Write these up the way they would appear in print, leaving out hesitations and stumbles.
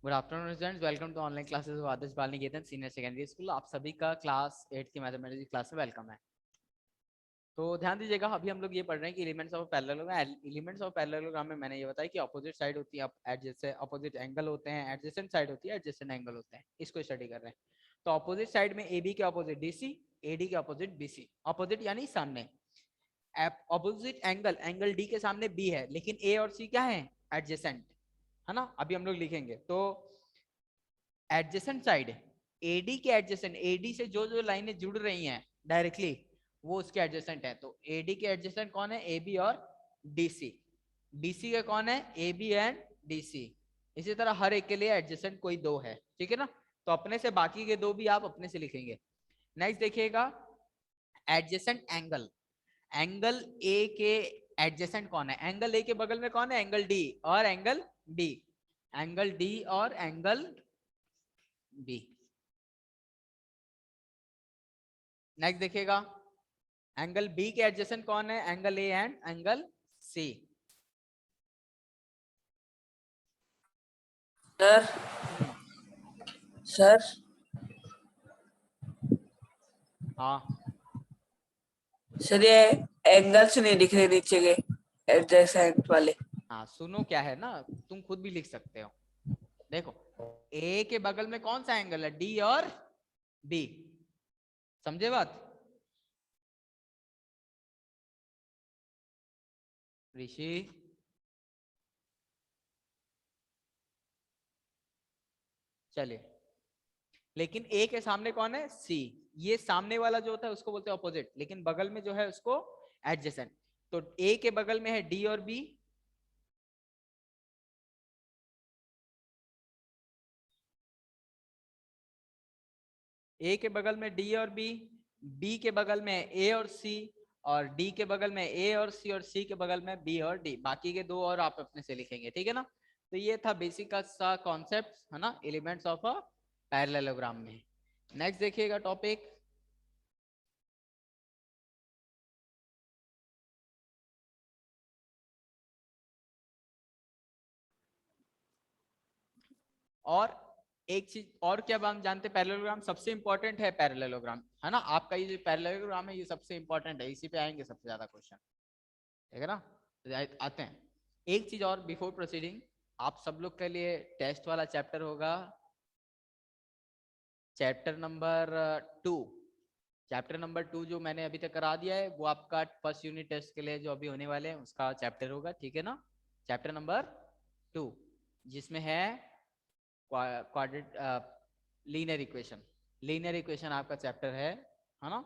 Good afternoon students, welcome to online classes of Adarsh Bal Niketan senior secondary school. आप सभी का class 8 की मैथमेटिक्स क्लास में वेलकम है। तो ध्यान दीजिएगा, अभी हम लोग ये पढ़ रहे हैं कि elements of parallelogram. Elements of parallelogram में मैंने ये बताया कि अपोजिट साइड होती है, एडजेसेंट अपोजिट एंगल होते हैं, एडजेसेंट साइड होती है, एडजेसेंट एंगल होते हैं। इसको स्टडी कर रहे हैं। तो अपोजिट साइड में ए बी के अपोजिट डीसी, एडी के अपोजिट बीसी। अपोजिट यानी सामने। अपोजिट एंगल, एंगल डी के सामने बी है, लेकिन ए और सी क्या है? एडजेसेंट है ना। अभी हम लोग लिखेंगे तो एडजेसेंट साइड एडी के एडजेसेंट, एडी से जो जो लाइनें जुड़ रही हैं डायरेक्टली वो उसके एडजेसेंट है। तो एडी के एडजेसेंट कौन है? ए बी और डीसी। डीसी के कौन है? A B and DC. इसी तरह हर एक के लिए एडजेसेंट कोई दो है, ठीक है ना। तो अपने से बाकी के दो भी आप अपने से लिखेंगे। नेक्स्ट देखिएगा, एडजेसेंट एंगल। एंगल ए के एडजेसेंट कौन है? एंगल ए के बगल में कौन है? एंगल डी और एंगल बी। एंगल डी और एंगल बी। नेक्स्ट देखिएगा, एंगल बी के एडजेसेंट कौन है? Angle A and angle C. Sir sir हाँ सर ये एंगल्स नहीं दिख रहे नीचे के एडजेसेंट वाले। हाँ, सुनो क्या है ना, तुम खुद भी लिख सकते हो। देखो, ए के बगल में कौन सा एंगल है? डी और बी। समझे बात? ऋषि, चलिए। लेकिन ए के सामने कौन है? सी। ये सामने वाला जो होता है उसको बोलते हैं अपोजिट, लेकिन बगल में जो है उसको एडजेसेंट। तो ए के बगल में है डी और बी। ए के बगल में डी और बी, बी के बगल में ए और सी, और डी के बगल में ए और सी, और सी के बगल में बी और डी। बाकी के दो और आप अपने से लिखेंगे, ठीक है ना। तो ये था बेसिक का सा कॉन्सेप्ट, है ना, एलिमेंट्स ऑफ अ पैरेललोग्राम में। नेक्स्ट देखिएगा टॉपिक, और एक चीज और, क्या हम जानते हैं? पैरेललोग्राम सबसे इंपॉर्टेंट है। पैरेललोग्राम है ना, आपका ये जो पैरेललोग्राम है ये सबसे इंपॉर्टेंट है, इसी पे आएंगे सबसे ज्यादा क्वेश्चन, ठीक है ना। तो आते हैं। एक चीज और बिफोर प्रोसीडिंग, आप सब लोग के लिए टेस्ट वाला चैप्टर होगा, चैप्टर नंबर 2। चैप्टर नंबर 2 जो मैंने अभी तक करा दिया है वो आपका फर्स्ट यूनिट टेस्ट के लिए जो अभी होने वाले हैं उसका चैप्टर होगा, ठीक है ना। चैप्टर नंबर 2 जिसमें है quadratic linear equation. Linear equation आपका चैप्टर है ना।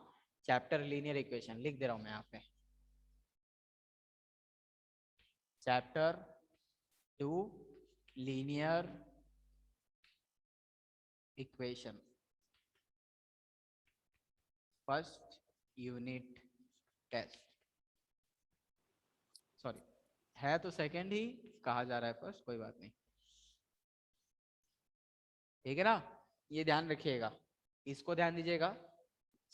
चैप्टर लीनियर इक्वेशन लिख दे रहा हूं मैं यहाँ पे। Chapter 2 linear equation, first unit test. Sorry, है तो सेकंड ही कहा जा रहा है, फर्स्ट कोई बात नहीं, ठीक है ना। ये ध्यान रखिएगा, इसको ध्यान दीजिएगा।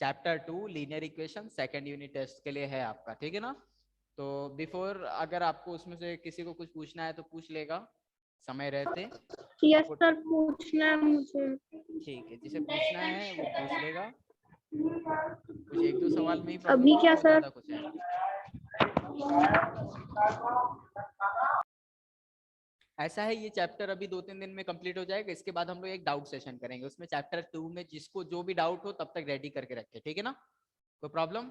Chapter 2 linear equation second unit test के लिए है आपका, ठीक है ना। तो बिफोर, अगर आपको उसमें से किसी को कुछ पूछना है तो पूछ लेगा समय रहते। यस आपको सर, पूछना है मुझे। ठीक है, जिसे पूछना है वो पूछ लेगा। कुछ एक दो सवाल में ही प्रॉब्लम अभी होगा, क्या बहुत सर? ज्यादा कुछ है। ऐसा है, ये चैप्टर अभी 2-3 दिन में कंप्लीट हो जाएगा। इसके बाद हम लोग एक डाउट सेशन करेंगे, उसमें चैप्टर 2 में जिसको जो भी डाउट हो तब तक रेडी करके रखे, ठीक है ना। कोई प्रॉब्लम?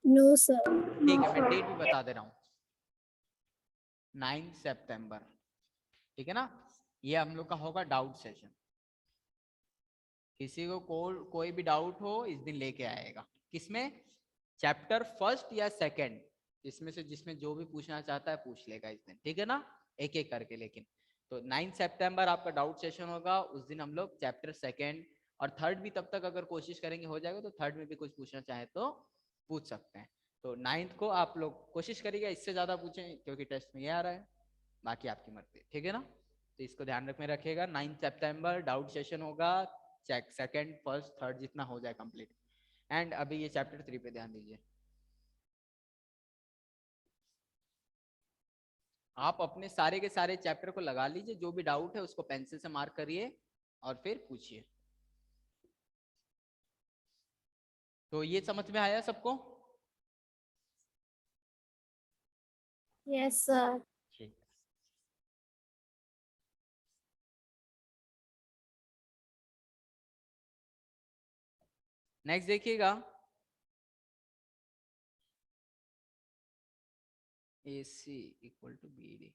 No sir. ठीक है, मैं डेट भी बता दे रहा हूँ, 9 सितंबर, ठीक है ना। ये हम लोग का होगा डाउट सेशन। किसी को कोई भी डाउट हो इस दिन लेके आएगा। किसमें? चैप्टर फर्स्ट या सेकंड, इसमें से जिसमें जो भी पूछना चाहता है पूछ लेगा इस दिन, ठीक है ना, एक एक करके। लेकिन तो 9 सितंबर आपका डाउट सेशन होगा, उस दिन हम लोग चैप्टर सेकंड और थर्ड भी तब तक अगर कोशिश करेंगे हो जाएगा, तो थर्ड में भी कुछ पूछना चाहे तो पूछ सकते हैं। तो 9th को आप लोग कोशिश करिएगा इससे ज्यादा पूछें, क्योंकि टेस्ट में ये आ रहा है। बाकी आपकी मर्जी, ठीक है ना। तो इसको ध्यान में रखिएगा, 9 सितंबर डाउट सेशन होगा। चेक सेकंड फर्स्ट थर्ड जितना हो जाए कंप्लीट। एंड अभी ये चैप्टर 3 पे ध्यान दीजिए। आप अपने सारे के सारे चैप्टर को लगा लीजिए, जो भी डाउट है उसको पेंसिल से मार्क करिए और फिर पूछिए। तो ये समझ में आया सबको? Yes sir. ठीक। नेक्स्ट देखिएगा, AC इक्वल टू BD।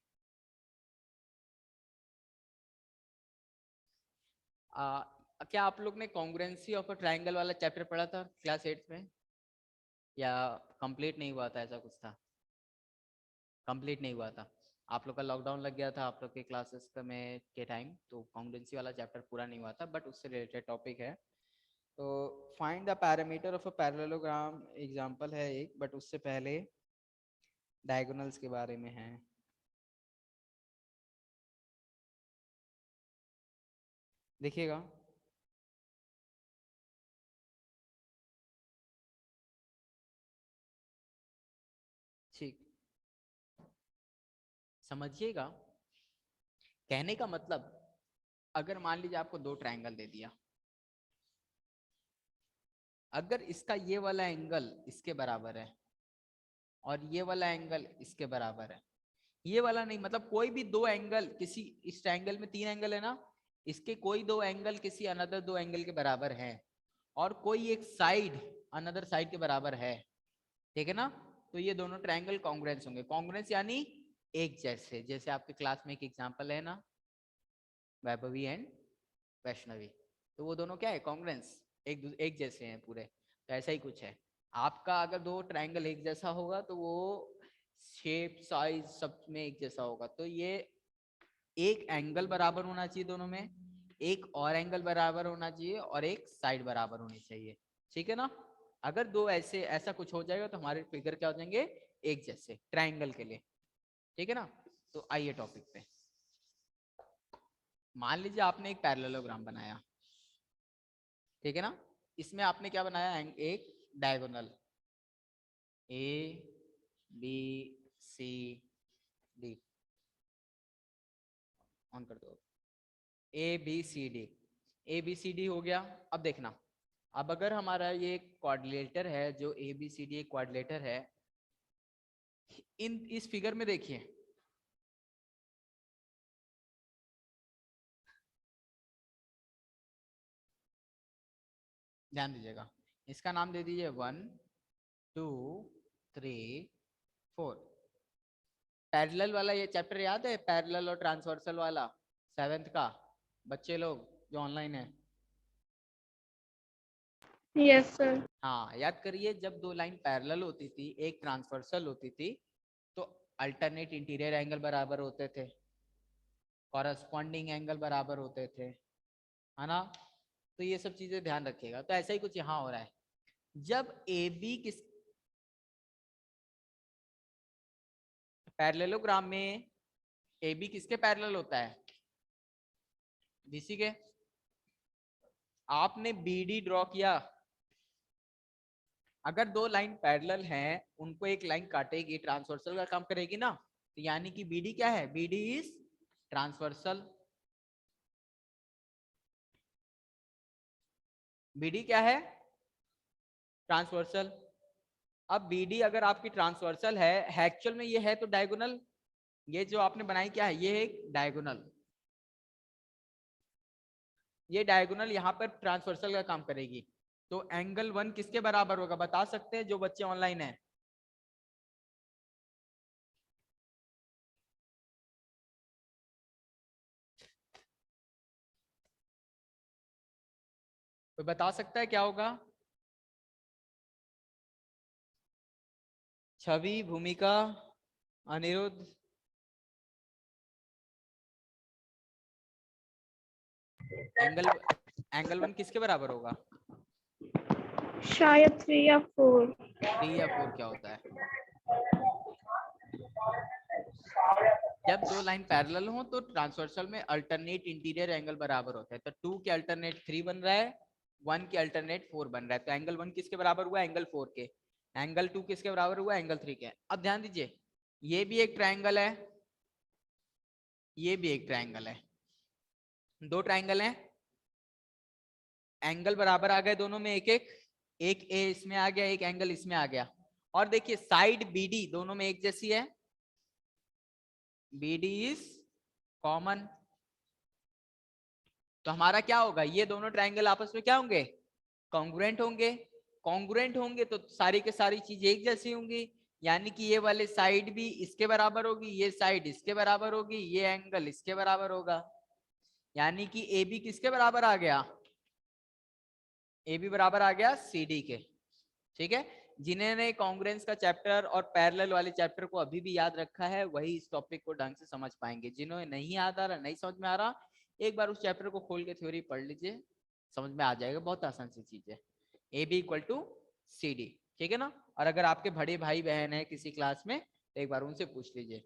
क्या आप लोग ने कॉन्ग्रुएंसी ऑफ अ ट्रायंगल वाला चैप्टर पढ़ा था क्लास 8 में, या कंप्लीट नहीं हुआ था? ऐसा कुछ था, कंप्लीट नहीं हुआ था। आप लोग का लॉकडाउन लग गया था आप लोग के क्लासेस में के टाइम, तो कॉन्ग्रुएंसी वाला चैप्टर पूरा नहीं हुआ था, बट उससे रिलेटेड टॉपिक है। तो find the parameter of a parallelogram example है एक, बट उससे पहले डायगोनल्स के बारे में है। देखिएगा, ठीक, समझिएगा। कहने का मतलब, अगर मान लीजिए आपको दो ट्रायंगल दे दिया, अगर इसका ये वाला एंगल इसके बराबर है और ये वाला एंगल इसके बराबर है, ये वाला नहीं, मतलब कोई भी दो एंगल किसी, इस ट्रायंगल में 3 एंगल है ना, इसके कोई दो एंगल किसी अनदर 2 एंगल के बराबर है, और कोई एक साइड अनदर साइड के बराबर है, ठीक है ना, तो ये दोनों ट्रायंगल कॉन्ग्रुएंस होंगे। कॉन्ग्रुएंस यानी एक जैसे, जैसे आपके क्लास में एक एग्जांपल है ना, वैभवी एंड वैष्णवी, तो वो दोनों क्या है, कॉन्ग्रुएंस, एक जैसे हैं पूरे। तो ऐसा ही कुछ है, आपका अगर दो ट्रायंगल एक जैसा होगा तो वो शेप साइज सब में एक जैसा होगा। तो ये एक एंगल बराबर होना चाहिए दोनों में, एक और एंगल बराबर होना चाहिए, और एक साइड बराबर होनी चाहिए, ठीक है ना। अगर दो ऐसे ऐसा कुछ हो जाएगा तो हमारे फिगर क्या हो जाएंगे, एक जैसे ट्रायंगल के लिए, ठीक है ना। तो आइए टॉपिक पे। मान लीजिए आपने एक पैरेललोग्राम बनाया, ठीक है ना, इसमें आपने क्या बनाया, एक डायगोनल ABCD, ऑन कर दो, ABCD हो गया। अब देखना, अब अगर हमारा ये क्वाड्रिलेटर है, जो ABCD एक क्वाड्रिलेटर है, इस फिगर में देखिए, ध्यान दीजिएगा, इसका नाम दे दीजिए 1 2 3 4। पैरेलल वाला ये चैप्टर याद है, पैरेलल और ट्रांसवर्सल वाला, 7th का, बच्चे लोग जो ऑनलाइन है? Yes sir. हाँ, याद करिए, जब दो लाइन पैरेलल होती थी, एक ट्रांसवर्सल होती थी, तो अल्टरनेट इंटीरियर एंगल बराबर होते थे, कॉरस्पॉन्डिंग एंगल बराबर होते थे, है ना। तो ये सब चीजें ध्यान रखिएगा। तो ऐसा ही कुछ यहाँ हो रहा है, जब AB किस पैरेललोग्राम में AB किसके पैरेलल होता है, BC के। आपने BD ड्रॉ किया, अगर दो लाइन पैरेलल हैं, उनको एक लाइन काटेगी, ट्रांसवर्सल का काम करेगी ना, तो यानी कि BD क्या है, BD इज ट्रांसवर्सल। BD क्या है, ट्रांसवर्सल। अब BD अगर आपकी ट्रांसवर्सल है, एक्चुअल में ये है तो डायगोनल, ये जो आपने बनाई क्या है, ये है एक डायगोनल, ये डायगोनल यहाँ पर ट्रांसवर्सल का काम करेगी। तो एंगल 1 किसके बराबर होगा, बता सकते हैं जो बच्चे ऑनलाइन है? कोई बता सकता है क्या होगा? छवि, भूमिका, अनिरुद्ध? एंगल एंगल 1 किसके बराबर होगा? शायद 3 या 4। 3 या 4 क्या होता है? जब दो लाइन पैरेलल हो तो ट्रांसवर्सल में अल्टरनेट इंटीरियर एंगल बराबर होता है। तो 2 के अल्टरनेट 3 बन रहा है, 1 के अल्टरनेट 4 बन रहा है। तो एंगल 1 किसके बराबर हुआ, एंगल 4 के। एंगल 2 किसके बराबर हुआ, एंगल 3 के। अब ध्यान दीजिए, ये भी एक ट्रायंगल है, ये भी एक ट्रायंगल है, दो ट्रायंगल हैं, एंगल बराबर आ गए दोनों में, एक एक, एक ए इसमें आ गया, एक एंगल इसमें आ गया, और देखिए साइड बीडी दोनों में एक जैसी है, बीडी इज कॉमन, तो हमारा क्या होगा, ये दोनों ट्रायंगल आपस में क्या होंगे, कॉन्ग्रुएंट होंगे, कॉन्ग्रुएंट होंगे तो सारी के सारी चीजें एक जैसी होंगी, यानी कि ये वाले साइड भी इसके बराबर होगी, ये साइड इसके बराबर होगी, ये एंगल इसके बराबर होगा, यानी कि ए बी किसके बराबर आ गया, ए बी बराबर आ गया सी डी के। ठीक है, जिन्होंने कॉन्ग्रुएंस का चैप्टर और पैरेलल वाले चैप्टर को अभी भी याद रखा है वही इस टॉपिक को ढंग से समझ पाएंगे, जिन्होंने नहीं याद आ रहा, नहीं समझ में आ रहा, एक बार उस चैप्टर को खोल के थ्योरी पढ़ लीजिए, समझ में आ जाएगा, बहुत आसान सी चीज है, A B equal to C D. ठीक है ना, और अगर आपके बड़े भाई बहन है किसी क्लास में तो एक बार उनसे पूछ लीजिए,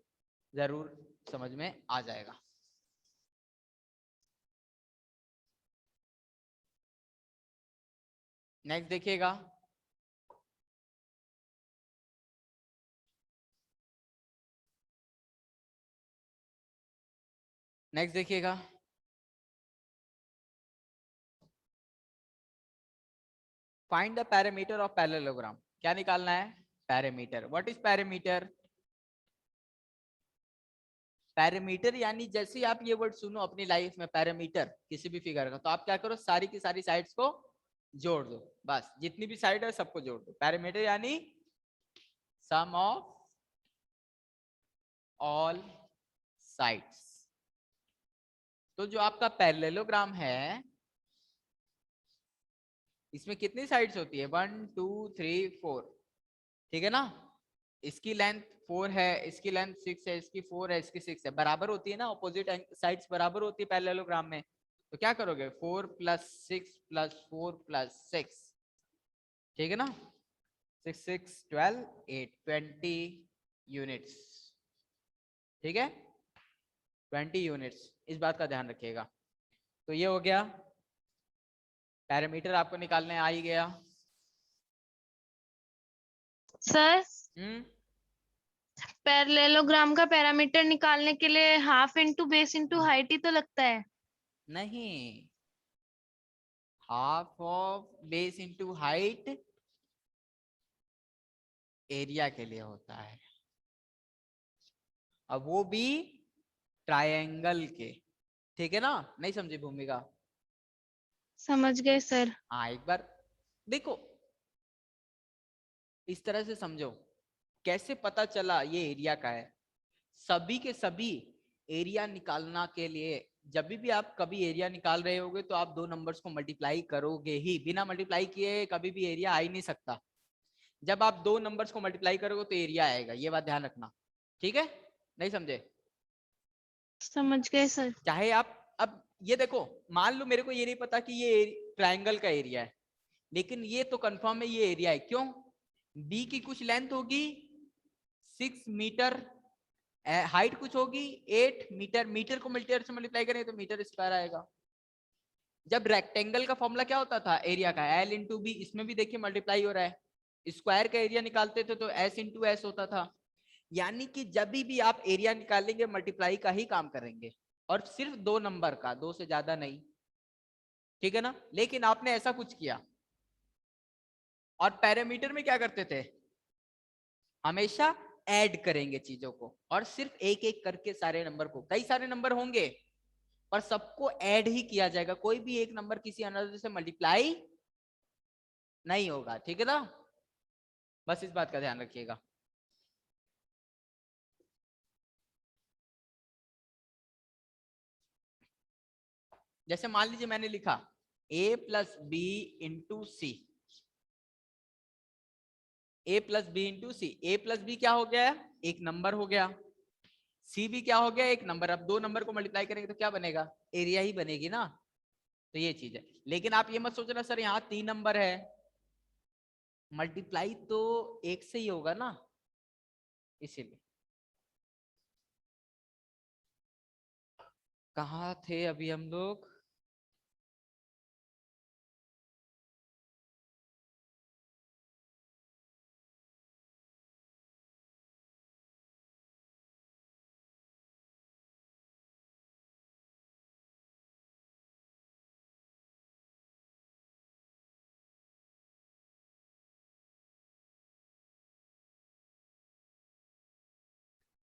जरूर समझ में आ जाएगा। नेक्स्ट देखिएगा, नेक्स्ट देखिएगा, find the parameter of parallelogram, क्या निकालना है, parameter. What is parameter, parameter यानी जैसे ही आप ये वर्ड सुनो अपनी लाइफ में पैरामीटर किसी भी फिगर का, तो आप क्या करो, सारी की सारी साइड्स को जोड़ दो, बस जितनी भी साइड है सबको जोड़ दो, पैरामीटर यानी सम ऑफ ऑल साइड्स। तो जो आपका पैरेललोग्राम है इसमें कितनी साइड्स होती है, 1 2 3 4, ठीक है ना, इसकी लेंथ 4 है, इसकी लेंथ 6 है, इसकी 4 है, इसकी 6 है, बराबर होती है ना, ऑपोजिट साइड्स बराबर होती है पैरेललोग्राम में, तो क्या करोगे 4 + 6 + 4 + 6, ठीक है ना, 6 6 12 8 20 यूनिट्स, ठीक है, 20 यूनिट्स, इस बात का ध्यान रखिएगा। तो ये हो गया पैरामीटर, आपको निकालने आ ही गया। सर हम्म, पैरेललोग्राम का पैरामीटर निकालने के लिए half into base into height ही तो लगता है। नहीं, half of base into height area के लिए होता है, अब वो भी ट्रायंगल के, ठीक है ना, नहीं समझे भूमिका, समझ गए सर। हाँ एक बार देखो, इस तरह से समझो, कैसे पता चला ये एरिया का है, सभी के सभी एरिया निकालना के लिए जब भी आप कभी एरिया निकाल रहे होगे तो आप दो नंबर्स को मल्टीप्लाई करोगे ही, बिना मल्टीप्लाई किए कभी भी एरिया आ ही नहीं सकता, जब आप दो नंबर्स को मल्टीप्लाई करोगे तो एरिया आएगा, ये बात ध्यान रखना, ठीक है, नहीं समझे, समझ गए सर। चाहे आप, अब ये देखो, मान लो मेरे को ये नहीं पता कि ये ट्रायंगल का एरिया है, लेकिन ये तो कंफर्म है ये एरिया है, क्यों, बी की कुछ लेंथ होगी 6 मीटर, हाइट कुछ होगी 8 मीटर, मीटर को मीटर से मल्टीप्लाई करें तो मीटर स्क्वायर आएगा, जब रेक्टेंगल का फॉर्मूला क्या होता था एरिया का, एल इंटू बी, इसमें भी देखिए मल्टीप्लाई हो रहा है, स्क्वायर का एरिया निकालते थे तो एस इंटू एस होता था, यानी कि जब भी आप एरिया निकालेंगे मल्टीप्लाई का ही काम करेंगे, और सिर्फ दो नंबर का, दो से ज्यादा नहीं, ठीक है ना, लेकिन आपने ऐसा कुछ किया, और पैरामीटर में क्या करते थे, हमेशा ऐड करेंगे चीजों को, और सिर्फ एक एक करके सारे नंबर को, कई सारे नंबर होंगे पर सबको ऐड ही किया जाएगा, कोई भी एक नंबर किसी अनदर से मल्टीप्लाई नहीं होगा, ठीक है ना, बस इस बात का ध्यान रखिएगा। जैसे मान लीजिए मैंने लिखा a + b * c, a + b * c, a + b क्या हो गया, एक नंबर हो गया, c भी क्या हो गया, एक नंबर, अब दो नंबर को मल्टीप्लाई करेंगे तो क्या बनेगा, एरिया ही बनेगी ना, तो ये चीज है, लेकिन आप ये मत सोचना सर यहाँ 3 नंबर है, मल्टीप्लाई तो एक से ही होगा ना, इसीलिए। कहाँ थे अभी हम लोग,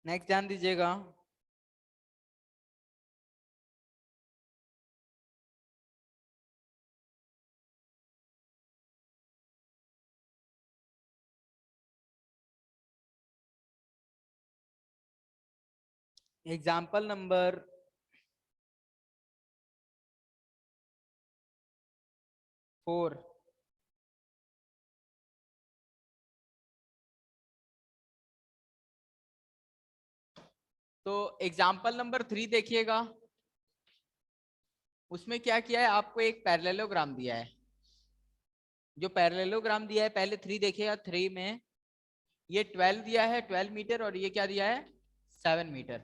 नेक्स्ट ध्यान दीजिएगा, एग्जाम्पल नंबर 4। तो एग्जाम्पल नंबर 3 देखिएगा, उसमें क्या किया है, आपको एक पैरेललोग्राम दिया है। जो पैरेललोग्राम दिया है, पहले 3 देखिएगा, 3 में ये 12 दिया है, 12 मीटर, और ये क्या दिया है, 7 मीटर।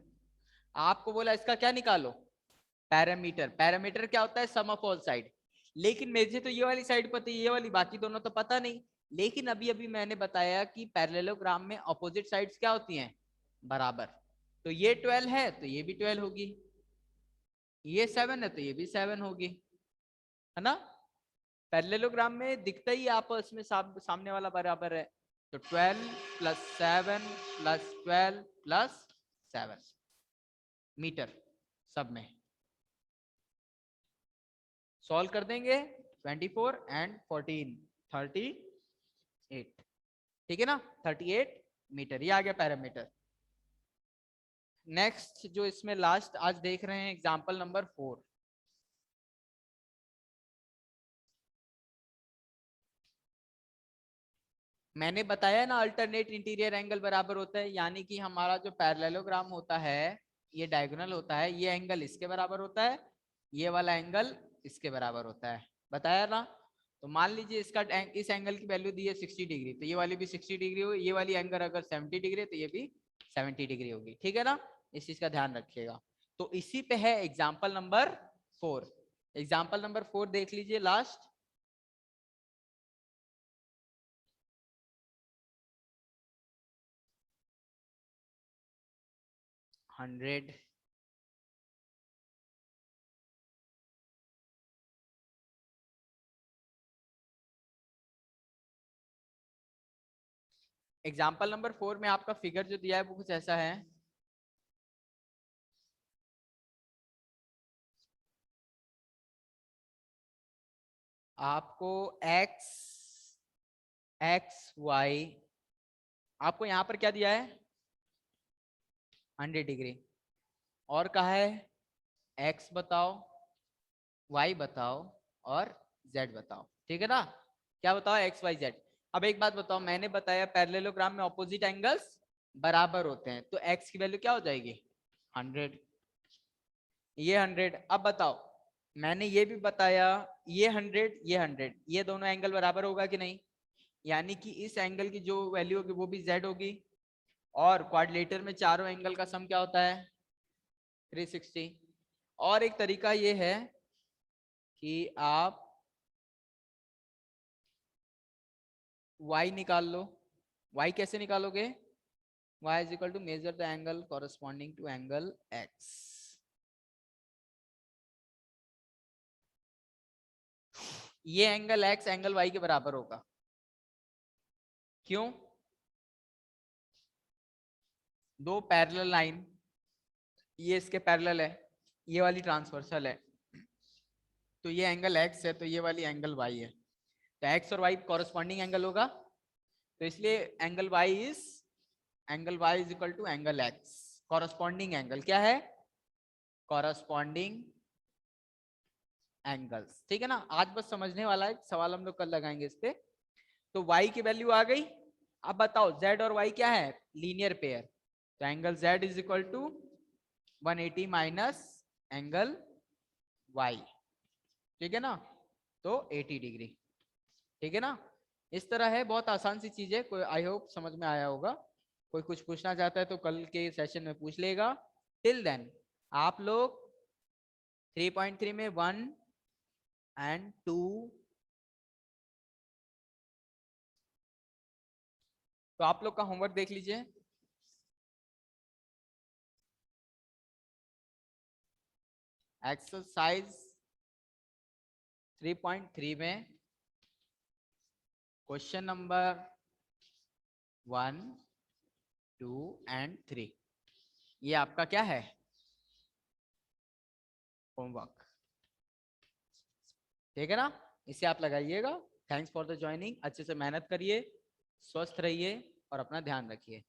आपको बोला इसका क्या निकालो, पैरामीटर। पैरामीटर क्या होता है, सम ऑफ ऑल साइड। लेकिन मुझे तो ये वाली साइड पता है, ये वाली, बाकी दोनों तो पता नहीं। लेकिन अभी अभी मैंने बताया कि पैरेललोग्राम में अपोजिट साइड्स क्या होती हैं, बराबर। तो ये 12 है तो ये भी 12 होगी, ये 7 है तो ये भी 7 होगी, है ना। पैरेललोग्राम में दिखता ही आपस में सामने वाला बराबर है। तो 12 + 7 + 12 + 7 मीटर सब में। सॉल्व कर देंगे, 24 एंड 14 38, ठीक है ना, 38 मीटर, ये आ गया पैरामीटर। नेक्स्ट जो इसमें लास्ट आज देख रहे हैं, एग्जांपल नंबर 4। मैंने बताया ना, अल्टरनेट इंटीरियर एंगल बराबर होता है, यानी कि हमारा जो पैरेललोग्राम होता है, ये डायगोनल होता है, ये एंगल इसके बराबर होता है, ये वाला एंगल इसके बराबर होता है, बताया ना। तो मान लीजिए इसका इस एंगल की वैल्यू दी है 60 डिग्री, तो ये वाली भी 60 डिग्री होगी, ये वाली एंगल अगर 70 डिग्री तो ये भी 70 डिग्री होगी, ठीक है ना। इस चीज का ध्यान रखिएगा। तो इसी पे है एग्जाम्पल नंबर 4। एग्जाम्पल नंबर 4 देख लीजिए लास्ट। हंड्रेड एग्जाम्पल नंबर 4 में आपका फिगर जो दिया है वो कुछ ऐसा है। आपको x y, आपको यहां पर क्या दिया है, 100 डिग्री, और कहा है x बताओ, y बताओ और z बताओ, ठीक है ना। क्या बताओ, x y z। अब एक बात बताओ, मैंने बताया पैरेललोग्राम में ऑपोजिट एंगल्स बराबर होते हैं, तो x की वैल्यू क्या हो जाएगी, 100, ये 100। अब बताओ, मैंने ये भी बताया, ये 100 ये 100, ये दोनों एंगल बराबर होगा कि नहीं, यानी कि इस एंगल की जो वैल्यू होगी वो भी z होगी, और क्वाड्रिलेटर में चारों एंगल का सम क्या होता है, 360। और एक तरीका ये है कि आप y निकाल लो। y कैसे निकालोगे, y = measure the angle corresponding to angle x। ये एंगल x एंगल y के बराबर होगा, क्यों, दो पैरेलल लाइन, ये इसके पैरेलल है, ये वाली ट्रांसवर्सल है, तो ये एंगल x है, तो ये वाली एंगल y है, तो x और y कॉरेस्पॉन्डिंग एंगल होगा, तो इसलिए angle y is equal to angle x। Corresponding angle क्या है, कॉरेस्पॉन्डिंग एंगल्स, ठीक है ना। आज बस समझने वाला है, सवाल हम लोग कल लगाएंगे इस पे। तो y की वैल्यू आ गई। अब बताओ z और y क्या है, लीनियर पेयर, तो angle z is equal to 180 minus angle y, ठीक है ना, तो 80 डिग्री, ठीक है ना। इस तरह है, बहुत आसान सी चीज है, कोई आई होप समझ में आया होगा। कोई कुछ पूछना चाहता है तो कल के सेशन में पूछ लेगा। टिल देन आप लोग 3.3 में 1 and 2 तो आप लोग का होमवर्क देख लीजिए। एक्सरसाइज 3.3 में क्वेश्चन नंबर 1, 2 and 3 ये आपका क्या है, होमवर्क, ठीक है ना, इसे आप लगाइएगा। थैंक्स फॉर द ज्वाइनिंग, अच्छे से मेहनत करिए, स्वस्थ रहिए और अपना ध्यान रखिए।